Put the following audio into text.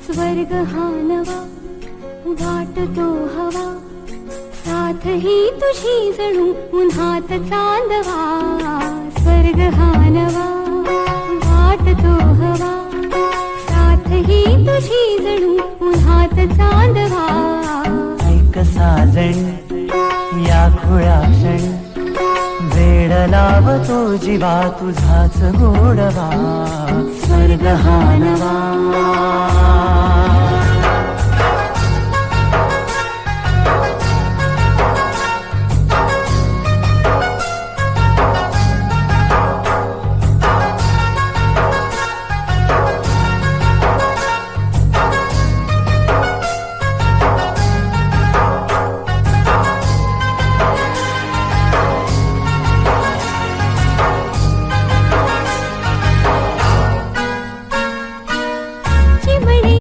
स्वर्ग हा नवा वाटतो हवा, साथ ही तुझी जणू उन्हात चांदवा. स्वर्ग हा नवा वाटतो हवा, साथ ही तुझी जणू उन्हात चांदवा. ऐक साजण या खुळ्या क्षणी, वेड लावतो जीवा तुझाच गोडवा. स्वर्ग हा नवा.